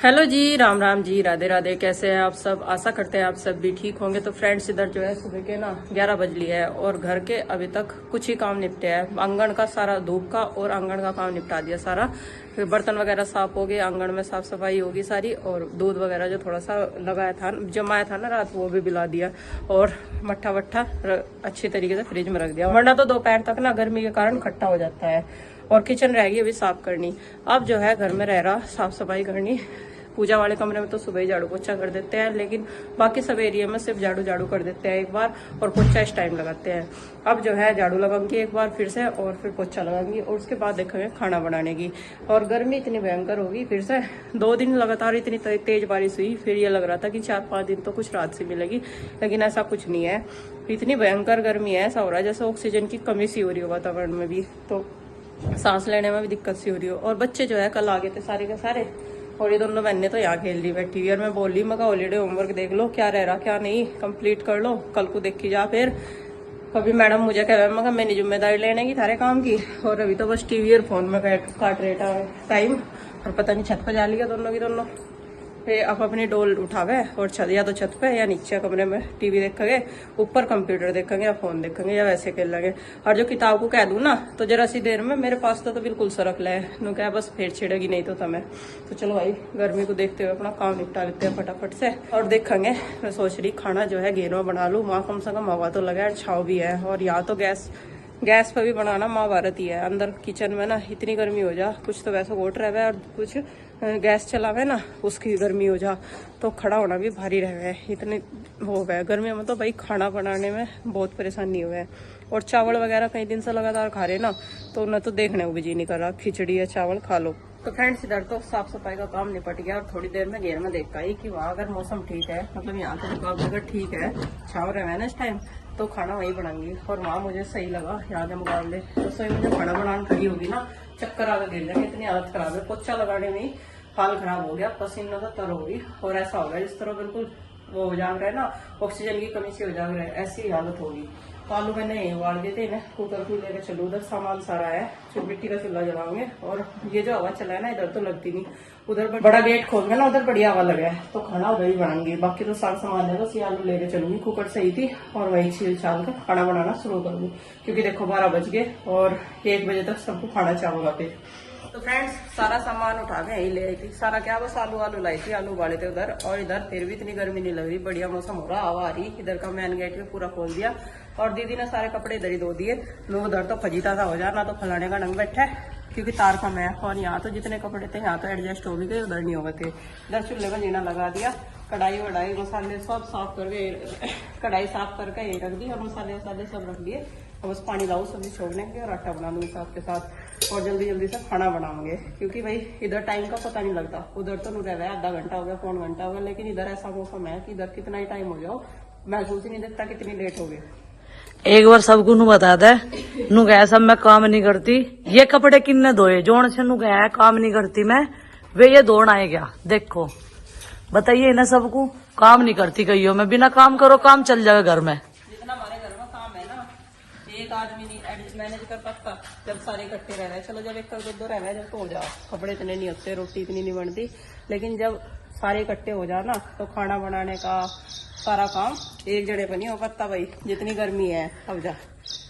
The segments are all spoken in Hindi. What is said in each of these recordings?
हेलो जी, राम राम जी, राधे राधे। कैसे हैं आप सब? आशा करते हैं आप सब भी ठीक होंगे। तो फ्रेंड्स, इधर जो है सुबह के ना 11 बज लिए है और घर के अभी तक कुछ ही काम निपटे हैं। आंगन का सारा धूप का और आंगन का काम निपटा दिया सारा। फिर बर्तन वगैरह साफ हो गए, आंगन में साफ सफाई होगी सारी, और दूध वगैरह जो थोड़ा सा लगाया था, जमाया था ना रात, वो भी पिला दिया, और मट्ठा वट्ठा अच्छी तरीके से फ्रिज में रख दिया, वरना तो दोपहर तक ना गर्मी के कारण खट्टा हो जाता है। और किचन रह गई अभी साफ करनी। अब जो है घर में रह रहा साफ सफाई करनी। पूजा वाले कमरे में तो सुबह ही झाड़ू पोछा कर देते हैं, लेकिन बाकी सब एरिया में सिर्फ झाड़ू कर देते हैं एक बार, और पोछा इस टाइम लगाते हैं। अब जो है झाड़ू लगाऊंगी एक बार फिर से, और फिर पोछा लगाऊंगी, और उसके बाद देखेंगे खाना बनाने की। और गर्मी इतनी भयंकर होगी फिर से। 2 दिन लगातार इतनी तेज बारिश हुई, फिर ये लग रहा था कि 4-5 दिन तो कुछ रात से मिलेगी, लेकिन ऐसा कुछ नहीं है। इतनी भयंकर गर्मी है, ऐसा हो रहा है जैसे ऑक्सीजन की कमी सी हो रही हो वातावरण में भी, तो सांस लेने में भी दिक्कत सी हो रही हो। और बच्चे जो है कल आ गए थे सारे के सारे, और ये दोनों बहनें तो यहाँ खेल रही बैठी हुई। और मैं बोल रही मैं हॉलीडे होमवर्क देख लो, क्या रह रहा क्या नहीं, कंप्लीट कर लो, कल को देखी जा। फिर कभी मैडम मुझे कह रहा है मैंने जिम्मेदारी लेने की थारे काम की, और अभी तो बस टीवी और फोन में काट रहे टाइम। और पता नहीं छत पर जा लिया दोनों की दोनों। फिर अब अपनी डोल उठावे और या तो छत पे या नीचे कमरे में टीवी देखेंगे, ऊपर कंप्यूटर देखेंगे या फोन देखेंगे, या वैसे खेल लेंगे। और जो किताब को कह दूं ना, तो जरा सी देर में मेरे पास तो बिल्कुल सरक ले नु क्या, बस फिर छिड़ेगी नहीं तो तमें। तो चलो भाई, गर्मी को देखते हुए अपना काम निपटा लेते हैं फटाफट से, और देखेंगे। मैं सोच रही खाना जो है घेर में बना लूँ, वहाँ कम से कम हवा तो लगे, छाव भी है। और यहाँ तो गैस पर भी बनाना महाभारत ही है। अंदर किचन में ना इतनी गर्मी हो जा, कुछ तो वैसे वोट रहे और कुछ गैस चला हुआ है ना, उसकी गर्मी हो जा, तो खड़ा होना भी भारी रहे है। इतने हो गए गर्मी में, तो भाई खाना बनाने में बहुत परेशानी हुआ है। और चावल वगैरह कई दिन से लगातार खा रहे ना, तो उन्हें तो देखने को भी जी नहीं कर रहा, खिचड़ी या चावल खा लो। तो फ्रेंड्स, इधर तो साफ सफाई का काम निपट गया, और थोड़ी देर में घेर में देख पाई कि वहाँ अगर मौसम ठीक है, मतलब यहाँ तो अगर ठीक है, छाव रहे हैं ना इस टाइम, तो खाना वहीं बनाऊंगी। और वहाँ मुझे सही लगा यहाँ के मुकाबले। तो सही मुझे खाना बनाने खड़ी होगी ना, चक्कर आगे गिर जाएंगे, इतनी हालत खराब है। पोछा लगाने में ही हाल खराब हो गया, पसीना तो तर होगी, और ऐसा हो गया जिस तरह बिल्कुल वो हो जाग रहा है ना, ऑक्सीजन की कमी से हो जाग रहा है, ऐसी हालत होगी। तो आलू मैंने उबाल दिए थे ना, कुकर को लेकर चलो, उधर सामान सारा है, जो मिट्टी का चूल्हा जलाओगे। और ये जो हवा चला है ना, इधर तो लगती नहीं, उधर बड़ा गेट खोल ना, उधर बढ़िया हवा लगा है, तो खाना उधर ही बनाऊंगी। बाकी तो सारा सामान है, बस ये आलू लेके चलूंगी, कुकर सही थी, और वही छील छाल कर खाना बनाना शुरू करूंगी। क्योंकि देखो 12 बज गए, और 1 बजे तक सबको खाना चाहूंगा फिर। तो फ्रेंड्स, सारा सामान उठा के यही ले आई थी, सारा क्या, बस आलू लाई थी, आलू उबाले थे उधर। और इधर फिर भी इतनी गर्मी नहीं लग रही, बढ़िया मौसम हो रहा, हवा आ रही। इधर का मैन गेट भी पूरा खोल दिया, और दीदी ने सारे कपड़े इधर ही धो दिए। लोग उधर तो फजीता सा हो जाना, तो फलाने का नंग बैठा है, क्योंकि तार कम है। और यहाँ तो जितने कपड़े थे यहाँ तो एडजस्ट हो भी गए, उधर नहीं हो गए थे। इधर चूल्हे में जीना लगा दिया, कढ़ाई वढ़ाई मसाले सब साफ करके, कढ़ाई साफ करके यही रख दी, और मसाले वसाले सब रख दिए। और बस पानी लाओ, सब्जी छोड़ने के, और आटा बना लूंगी साथ के साथ, और जल्दी जल्दी से खाना बनाऊंगे। क्योंकि भाई इधर टाइम का पता नहीं लगता, उधर तो नहीं रह आधा घंटा हो गया, पौन घंटा हो गया, लेकिन इधर ऐसा मौसम है कि इधर कितना ही टाइम हो जाओ महसूस ही नहीं देता कितनी लेट हो गई। एक बार सबको नु बता दे, नु गया सब मैं काम नहीं करती। ये कपड़े किन्ने धोए, जोन से नु गया काम नहीं करती मैं, वे ये धोन आए गया। देखो बताइए ना, सबको काम नहीं करती कहियो, मैं बिना काम करो काम चल जाएगा घर में। जितना हमारे घर में काम है ना, एक आदमी नहीं मैनेज कर सकता जब सारे इकट्ठे रह रहे हैं। चलो जब एक कर दो रह रहे हैं, जब तो हो जाओ, कपड़े इतने नहीं होते, रोटी इतनी नहीं बनती, लेकिन जब सारे इकट्ठे हो जाओ ना, तो खाना बनाने का सारा काम एक जड़े पर नहीं हो पाता भाई, जितनी गर्मी है। अब जा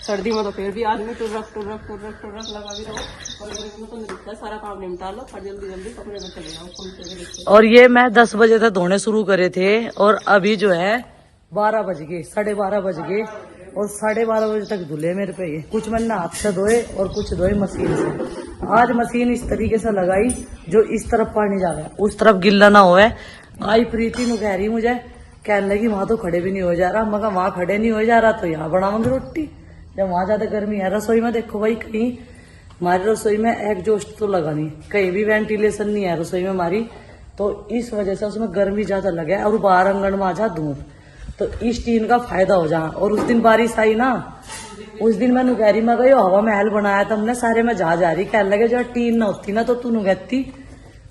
सर्दी में तो फिर भी आदमी टुर्रक लगा भी रहो, और गर्मी में तो नहीं दिखता, सारा काम निपटा लो और जल्दी जल्दी कपड़े में चले जाओ। और ये मैं 10 बजे तक धोने शुरू करे थे, और अभी जो है 12 बज गए, 12:30 बज गए, और 12:30 बजे तक धुले मेरे पे। ये कुछ मैंने हाथ से धोए और कुछ धोए मशीन से। आज मशीन इस तरीके से लगाई जो इस तरफ पानी जा रहा है, उस तरफ गिल्ला ना होए। आई प्रीति नु कह रही मुझे, कहने लगी वहां तो खड़े भी नहीं हो जा रहा। मगर वहां खड़े नहीं हो जा रहा तो यहाँ बनाऊंगी रोटी, जब वहां ज्यादा गर्मी है। रसोई में देखो भाई, कहीं हमारी रसोई में एग्जॉस्ट तो लगा नहीं, कहीं भी वेंटिलेशन नहीं है रसोई में हमारी, तो इस वजह से उसमें गर्मी ज्यादा लगे। और बाहर आंगन में आ जा धूप, तो इस टीन का फायदा हो जा। और उस दिन बारिश आई ना, उस दिन मैं कह रही, मैं हवा महल बनाया था हमने सारे में जा रही, कहने लगे जब टीन ना होती ना तो तू कहती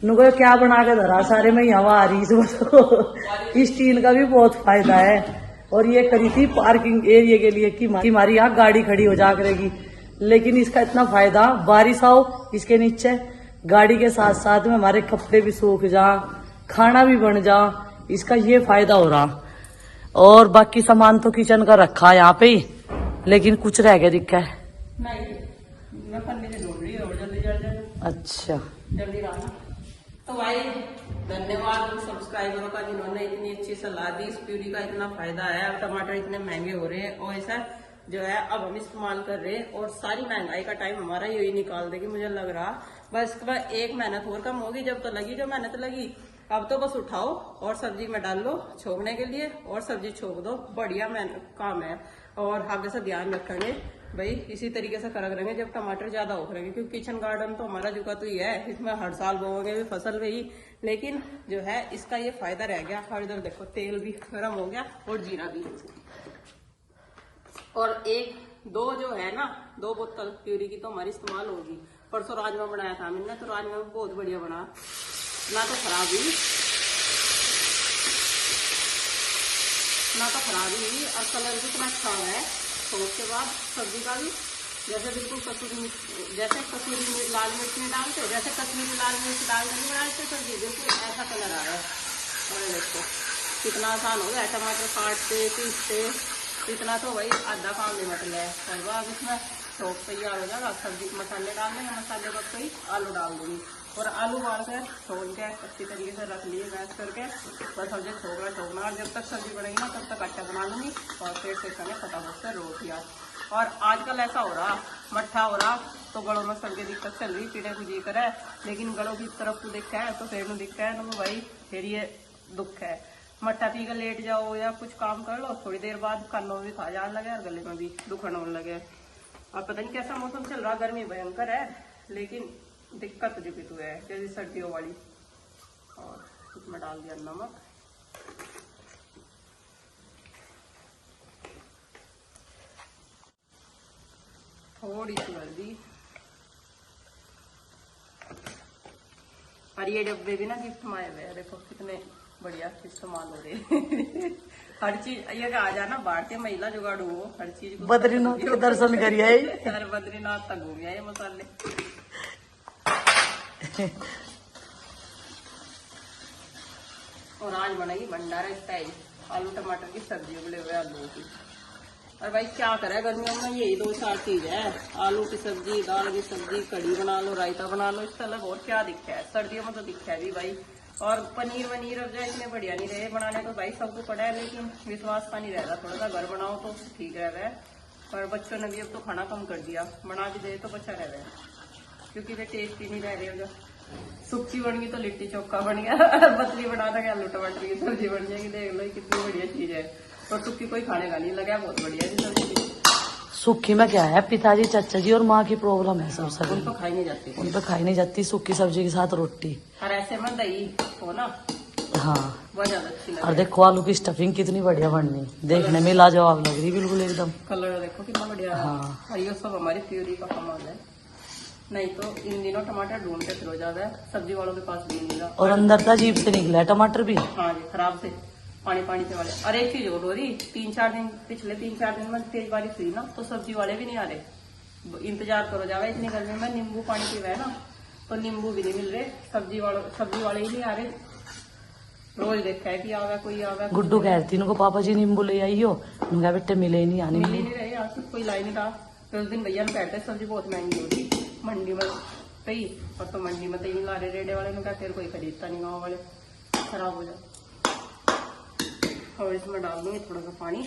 नुको क्या बना के धरा, सारे में हवा आ रही। तो इस टीन का भी बहुत फायदा है। और ये करी थी पार्किंग एरिया के लिए कि हमारी यहाँ गाड़ी खड़ी हो जा करेगी, लेकिन इसका इतना फायदा, बारिश आओ इसके नीचे गाड़ी के साथ साथ में हमारे कपड़े भी सूख जा, खाना भी बन जा, इसका ये फायदा हो रहा। और बाकी सामान तो किचन का रखा यहाँ पे ही, लेकिन कुछ रह गया दिखा है। नहीं मैं पन्ने से ढूंढ रही हूँ, जल्दी जल्दी जल्दी अच्छा जल्दी लाना। तो भाई धन्यवाद उन सब्सक्राइबरों का जिन्होंने इतनी अच्छी सलाह दी। इस प्यूरी का इतना फायदा है। अब टमाटर इतने महंगे हो रहे हैं और ऐसा जो है अब हम इस्तेमाल कर रहे हैं और सारी महंगाई का टाइम हमारा यही निकाल देगी मुझे लग रहा। बस इसके बाद एक मेहनत और कम होगी। जब तो लगी जो मेहनत लगी, अब तो बस उठाओ और सब्जी में डाल लो छोकने के लिए और सब्जी छोक दो। बढ़िया काम है। और आगे से ध्यान रखेंगे भाई, इसी तरीके से कर रहेंगे जब टमाटर ज्यादा हो करेंगे, क्योंकि किचन गार्डन तो हमारा जुका तो ही है, इसमें हर साल बोओगे भी फसल वही। लेकिन जो है इसका ये फायदा रह गया। और इधर देखो तेल भी गर्म हो गया और जीरा भी। और एक दो जो है ना 2 बोतल प्यूरी की तो हमारी इस्तेमाल होगी। परसों राजमा बनाया था मैंने, तो राजमा बहुत बढ़िया बना, ना तो खराब हुई और कलर भी इतना अच्छा है। तो उसके बाद सब्जी का भी जैसे बिल्कुल जैसे कसूरी लाल मिर्च नहीं डालते, जैसे कश्मीरी लाल मिर्च डाल कर बनाते सब्जी, बिल्कुल ऐसा कलर आ रहा है। और देखो कितना आसान हो गया, टमाटर काटते पीसते इतना तो भाई आधा काम नहीं मतलब है। और अब इसमें छोक तैयार हो जाएगा। सब्जी मसाले डालने हैं, मसाले पर कोई आलू डाल दूंगी और आलू बाल कर छोड़ के अच्छी तरीके से रख लिए मैश करके। बस सब्जी छोड़ना और जब तक सब्जी बनेगी ना तब तक आटा बना लूंगी और फिर से खाने फटाफट से रोटियाँ। और आजकल ऐसा हो रहा मट्ठा हो रहा तो गलों में सबके दिक्कत चल रही, पीड़े को जी कर है, लेकिन गलों की तरफ को दिखा है तो फिर में दिखा है तो भाई फिर ये दुख है। मट्ठा पी कर लेट जाओ या कुछ काम कर लो, थोड़ी देर बाद कानों में भी खा जाने लगे और गले में भी दुखन होने लगे। और पता नहीं कैसा मौसम चल रहा, गर्मी भयंकर है लेकिन दिक्कत जो भी तो है जैसे सर्दियों वाली। और इसमें डाल दिया नमक, थोड़ी सी हल्दी। और ये डब्बे भी ना गिफ्ट में आए हुए हैं, देखो कितने बढ़िया इस्तेमाल हो रहे हैं। हर चीज ये आ जाना भारतीय महिला जुगाड़ू हो, हर चीज बद्रीनाथ के दर्शन करिए। बद्रीनाथ तक घूम गया ये मसाले। और आज बनाई भंडारा स्टाइल आलू टमाटर की सब्जी, उबले हुए आलू की। और भाई क्या करे गर्मियों में यही 2-4 चीज है, आलू की सब्जी, दाल की सब्जी, कढ़ी बना लो, रायता बना लो, इससे अलग और क्या दिखता है। सर्दियों में तो दिखता है भी भाई। और पनीर वनीर अब जो इतने बढ़िया नहीं रहे बनाने तो भाई सबको पड़ा है, लेकिन विश्वास का नहीं रह रहा। थोड़ा सा घर बनाओ तो ठीक रह रहा है। और बच्चों ने भी अब तो खाना कम कर दिया, बना भी दे तो बच्चा रह रहा है क्योंकि वे टेस्ट ही नहीं रह रहे। जो सुक्की बन गई तो लिट्टी चोखा बन गया, पतली बना था आलू टमाटर की सब्जी बन जाएगी। देख लो कितनी बढ़िया चीज है। और सुक्की कोई खाने का नहीं लगा, बहुत बढ़िया जी सब्जी। सूखी में क्या है, पिताजी चाचा जी और माँ की प्रॉब्लम है सब सभी, उनको खाई नहीं जाती, उन पे खाई नहीं जाती सूखी सब्जी के साथ रोटी। और ऐसे में दही हो ना, हाँ बहुत ज्यादा अच्छी लगती है। और देखो आलू की स्टफिंग कितनी बढ़िया बननी, देखने में लाजवाब लग रही बिल्कुल एकदम। कलर देखो कितना बढ़िया है। हाँ। और ये सब हमारी प्यूरी का कमाल है, नहीं तो इन दिनों टमाटर ढूंढते फिर हो जाता है, सब्जी वालों के पास भी नहीं रहा। और अंदर था जीप से निकला है टमाटर भी। हाँ जी, खराब से पानी से वाले। और एक चीज हो रही, 3-4 दिन पिछले 3-4 दिन में तेज बारिश हुई ना तो सब्जी वाले भी नहीं आ रहे। इंतजार करो जाएगा इतनी गर्मी में, नींबू पानी पी रहे है ना तो नींबू भी नहीं मिल रहे, सब्जी वाले ही नहीं आ रहे। रोज देखा है कि आवा कोई आवा। गुड्डू कह रही थी इनको पापा जी नींबू ले आई हो, उनका बेटे मिले ही नहीं आने मिल ही नहीं रहे, आज तक कोई लाई नहीं रहा। फिर उस दिन भैया ने कहते सब्जी बहुत महंगी होगी मंडी में कही, और तो मंडी में तो नहीं ला रहे, रेडे वाले ने कहा फिर कोई खरीदता नहीं, गाँव वाले खराब हो जाए। और इसमें डाल दूंगी थोड़ा सा पानी,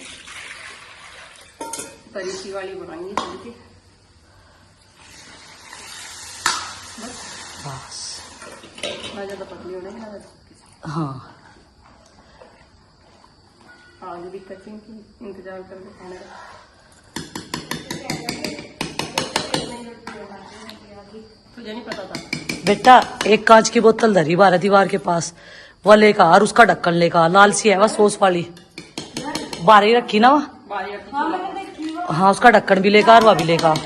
तरीकी वाली बनाएंगे थोड़ी सी बस। ना ज्यादा पतली होने ना ज्यादा। हाँ आगे भी कचिंग की इंतजार करके खाने का। तुझे नहीं पता था बेटा, एक कांच की बोतल धरी बारह दीवार के पास, वो लेकर और उसका ढक्कन लेकर, लाल सी है वह सॉस वाली, बारह ही रखी ना वह। हाँ उसका ढक्कन भी लेकर, वह भी लेकर।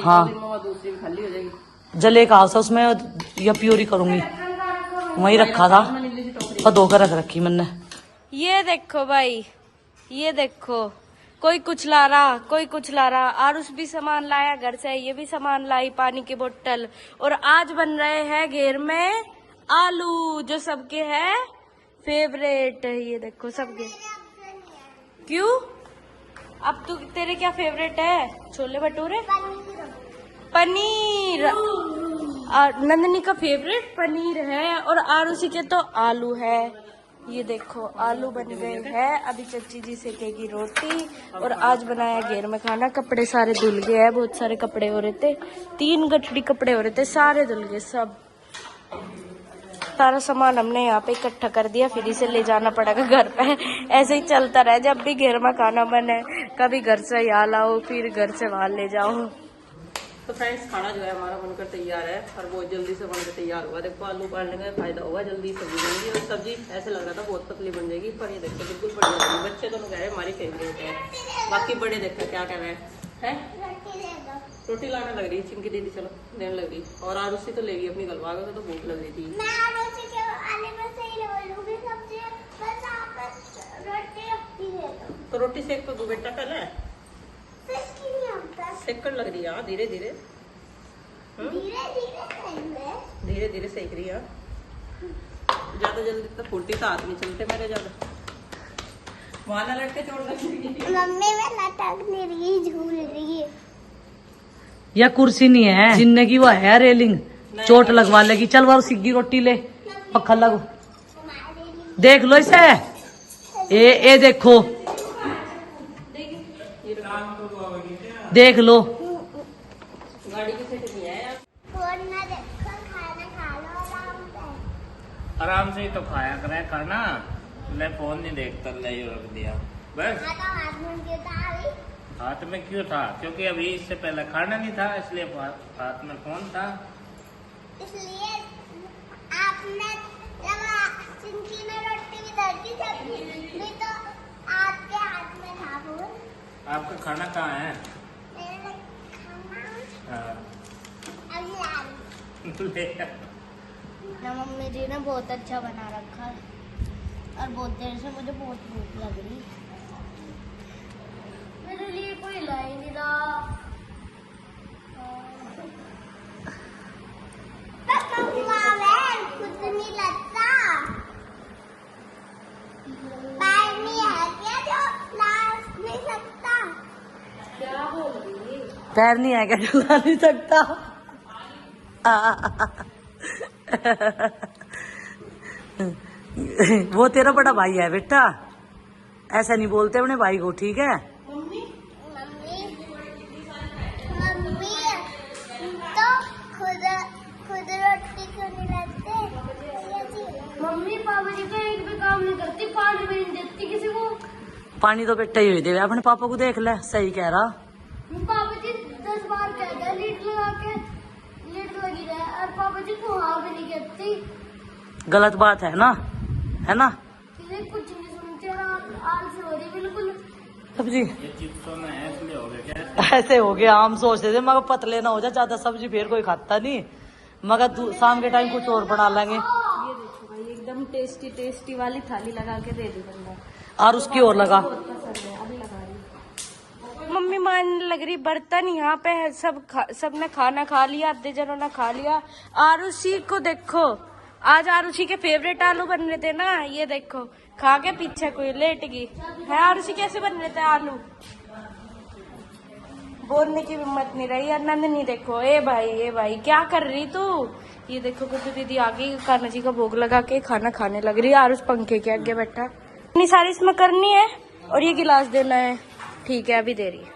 हाँ दूसरी भी खाली हो जाएगी। जले का आवसा उसमें या प्योरी करूंगी, वही रखा था और धोकर रख रखी मैंने। ये देखो भाई, ये देखो, कोई कुछ ला रहा, कोई कुछ ला रहा। आरुष भी सामान लाया घर से, ये भी सामान लाई, पानी की बोतल। और आज बन रहे हैं घेर में आलू जो सबके है फेवरेट। ये देखो सबके। क्यों? अब तू तेरे क्या फेवरेट है? छोले भटूरे, पनीर। नंदनी का फेवरेट पनीर है और आरुषि के तो आलू है। ये देखो आलू बन गए हैं। अभी चच्ची जी सेकेगी रोटी और आज बनाया घेर में खाना। कपड़े सारे धुल गए हैं, बहुत सारे कपड़े हो रहे थे, 3 गठड़ी कपड़े हो रहे थे, सारे धुल गए सब। सारा सामान हमने यहाँ पे इकट्ठा कर दिया, फिर इसे ले जाना पड़ेगा घर पे। ऐसे ही चलता रहे जब भी घेर में खाना बने, कभी घर से यहाँ लाओ फिर घर से वहां ले जाओ। तो फ्रेंड्स खाना जो है हमारा बनकर तैयार है और बहुत जल्दी से बनकर तैयार हुआ। देखो आलू उबालने का फायदा होगा, जल्दी सब्जी बनेगी। और सब्जी ऐसे लग रहा था बहुत पतली बन जाएगी, पर ये देखो बिल्कुल बढ़िया बनी। बच्चे दोनों कह रहे हैं हमारी फेवरेट है, बाकी बड़े देखो क्या कह रहे हैं। रोटी लाने लग रही है चिंकी दीदी, चलो देने लग रही। और आरुषि तो लेगी अपनी गलवा को, तो भूख लग रही थी। तो रोटी सेक तो दो बेटा पहले, सेक कर लग रही है। धीरे धीरे धीरे धीरे सेक रही है। ज्यादा जल्दी तो फुर्ती तो हाथ नहीं चलते मेरे ज्यादा। वहां लटके छोड़ मम्मी में लटक नहीं रही, झूल रही है। या कुर्सी नहीं है जिनने की, वो है रेलिंग, चोट लगवा लेगी। चल वाह सिग्गी रोटी ले, पक्का लगो। देख लो इसे, ए देखो, देख लो। गाड़ी की सेट नहीं है। फोन ना देखो, खाना खा लो आराम से। आराम से ही तो खाया करे खाना। ले फोन नहीं देखता, ले यूं रख दिया बस। हाँ तो हाथ में क्यों था अभी? हाथ में क्यों था? क्योंकि अभी इससे पहले खाना नहीं था, इसलिए हाथ में फोन था। इसलिए आपने जब चिंकी ने रोटी भी धर दी सब्जी भी तो आपके हाथ में था फोन। आपका खाना कहाँ है? मेरा खाना हाँ। अभी ला रही। ले आ। ना मम्मी जी ने बहुत अच्छा बना रखा है और बहुत देर से मुझे बहुत भूख लग रही। मेरे लिए कोई ला ही नहीं रहा। कुछ नहीं लगता। पैर नहीं है क्या जो ला नहीं सकता? पैर नहीं है क्या जो ला नहीं सकता? वो तेरा बड़ा भाई है बेटा, ऐसा नहीं बोलते अपने भाई को, ठीक है? मम्मी तो खुद रोटी क्यों नहीं लाते? मम्मी पापा जी तो एक भी काम नहीं करती, पानी भी नहीं देती किसी को। पानी तो बेटा ही दे, अपने पापा को देख ले, सही कह रहा। पापा जी 10 बार कहते हैं लीड लगा के, लीड लगी रहे और पापा जी को हाँ भी नहीं कहती। गलत बात है ना, है ना? किसी कुछ नहीं सुनते और आलसी हो रही बिल्कुल। सब्जी ये चिप्सों में है इसलिए हो गया क्या? ऐसे हो गया, हम सोचते थे मगर पतले ना हो जाए ज्यादा सब्जी, फिर कोई खाता नहीं, मगर शाम के टाइम कुछ और बना लेंगे। ये देखो भाई एकदम टेस्टी टेस्टी वाली थाली लगा के दे दी बंदा। और उसकी और लगा। पसंद है, अभी लगा रही। मम्मी मानने लग रही बर्तन यहाँ पे है, सबने खाना खा लिया, आधे जनों ने खा लिया। आरुषि को देखो, आज आरुषि के फेवरेट आलू बन रहे थे ना, ये देखो खा के पीछे कोई लेट गई है। आरुषि कैसे बन रहे थे आलू, बोलने की हिम्मत नहीं रही। और नंदनी देखो, ए भाई क्या कर रही तू? ये देखो गुड्डू दीदी आ गई, कान्हा जी का भोग लगा के खाना खाने लग रही है। आरुष पंखे के आगे बैठा। इतनी सारी इसमें करनी है और ये गिलास देना है, ठीक है अभी दे रही है।